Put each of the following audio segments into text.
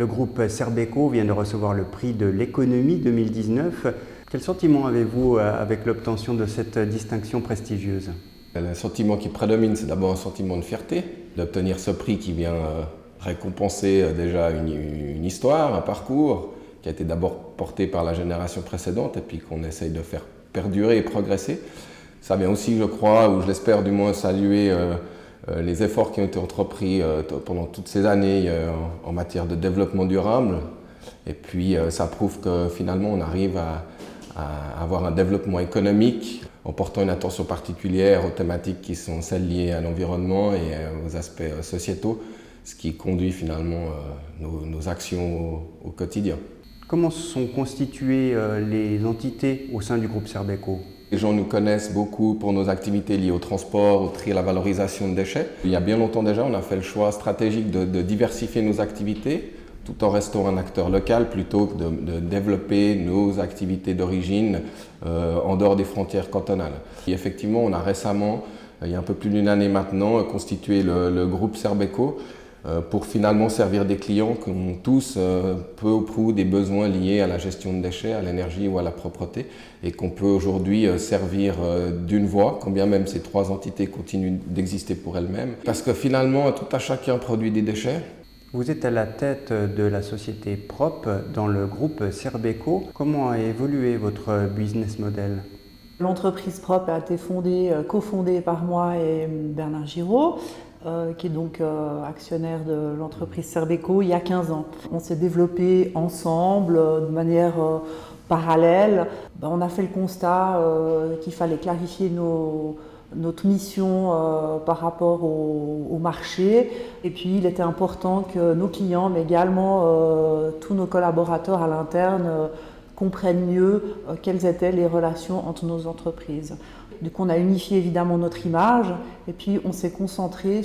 Le groupe Serbeco vient de recevoir le prix de l'économie 2019. Quel sentiment avez-vous avec l'obtention de cette distinction prestigieuse? Le sentiment qui prédomine, c'est d'abord un sentiment de fierté, d'obtenir ce prix qui vient récompenser déjà une histoire, un parcours qui a été d'abord porté par la génération précédente et puis qu'on essaye de faire perdurer et progresser. Ça vient aussi, je crois, ou je l'espère du moins, saluer les efforts qui ont été entrepris pendant toutes ces années en matière de développement durable. Et puis ça prouve que finalement on arrive à avoir un développement économique en portant une attention particulière aux thématiques qui sont celles liées à l'environnement et aux aspects sociétaux, ce qui conduit finalement nos actions au quotidien. Comment sont constituées les entités au sein du groupe Serbeco? Les gens nous connaissent beaucoup pour nos activités liées au transport, au tri et à la valorisation de déchets. Il y a bien longtemps déjà, on a fait le choix stratégique de diversifier nos activités tout en restant un acteur local plutôt que de développer nos activités d'origine en dehors des frontières cantonales. Et effectivement, on a récemment, il y a un peu plus d'une année maintenant, constitué le groupe Serbeco pour finalement servir des clients qui ont tous peu ou prou des besoins liés à la gestion de déchets, à l'énergie ou à la propreté et qu'on peut aujourd'hui servir d'une voix, quand bien même ces trois entités continuent d'exister pour elles-mêmes. Parce que finalement, tout à chacun produit des déchets. Vous êtes à la tête de la société Prop dans le groupe Serbeco. Comment a évolué votre business model? L'entreprise Prop a été cofondée par moi et Bernard Giraud, qui est donc actionnaire de l'entreprise Serbeco il y a 15 ans. On s'est développé ensemble de manière parallèle. On a fait le constat qu'il fallait clarifier notre mission par rapport au marché, et puis il était important que nos clients, mais également tous nos collaborateurs à l'interne comprennent mieux quelles étaient les relations entre nos entreprises. Du coup, on a unifié évidemment notre image et puis on s'est concentré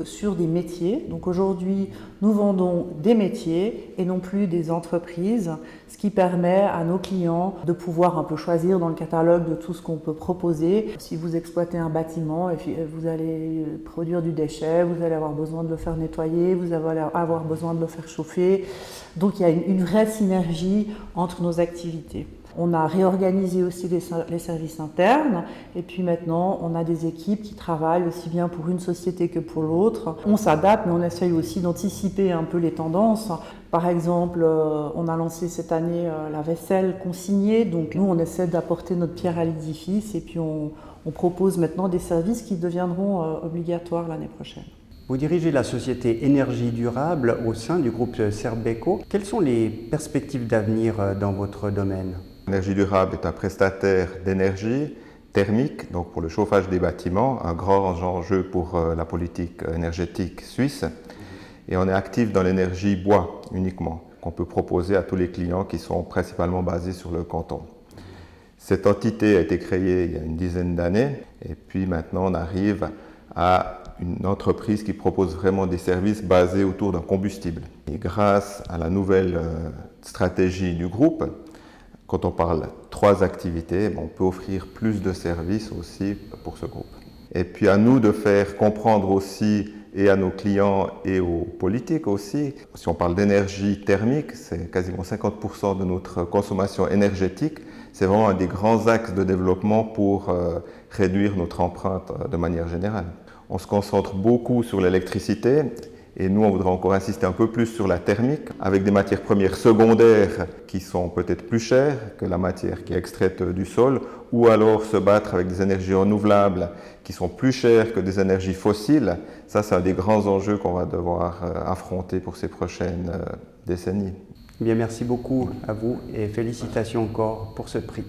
sur des métiers. Donc aujourd'hui, nous vendons des métiers et non plus des entreprises, ce qui permet à nos clients de pouvoir un peu choisir dans le catalogue de tout ce qu'on peut proposer. Si vous exploitez un bâtiment et vous allez produire du déchet, vous allez avoir besoin de le faire nettoyer, vous allez avoir besoin de le faire chauffer. Donc il y a une vraie synergie entre nos activités. On a réorganisé aussi les services internes et puis maintenant on a des équipes qui travaillent aussi bien pour une société que pour l'autre. On s'adapte mais on essaye aussi d'anticiper un peu les tendances. Par exemple, on a lancé cette année la vaisselle consignée, donc nous on essaie d'apporter notre pierre à l'édifice et puis on propose maintenant des services qui deviendront obligatoires l'année prochaine. Vous dirigez la société Énergie Durable au sein du groupe Serbeco. Quelles sont les perspectives d'avenir dans votre domaine? Énergie Durable est un prestataire d'énergie thermique, donc pour le chauffage des bâtiments, un grand enjeu pour la politique énergétique suisse. Et on est actif dans l'énergie bois uniquement, qu'on peut proposer à tous les clients qui sont principalement basés sur le canton. Cette entité a été créée il y a une dizaine d'années et puis maintenant on arrive à une entreprise qui propose vraiment des services basés autour d'un combustible. Et grâce à la nouvelle stratégie du groupe, quand on parle 3 activités, on peut offrir plus de services aussi pour ce groupe. Et puis à nous de faire comprendre aussi, et à nos clients et aux politiques aussi, si on parle d'énergie thermique, c'est quasiment 50% de notre consommation énergétique. C'est vraiment un des grands axes de développement pour réduire notre empreinte de manière générale. On se concentre beaucoup sur l'électricité. Et nous, on voudrait encore insister un peu plus sur la thermique, avec des matières premières secondaires qui sont peut-être plus chères que la matière qui est extraite du sol, ou alors se battre avec des énergies renouvelables qui sont plus chères que des énergies fossiles. Ça, c'est un des grands enjeux qu'on va devoir affronter pour ces prochaines décennies. Bien, merci beaucoup à vous et félicitations encore pour ce prix.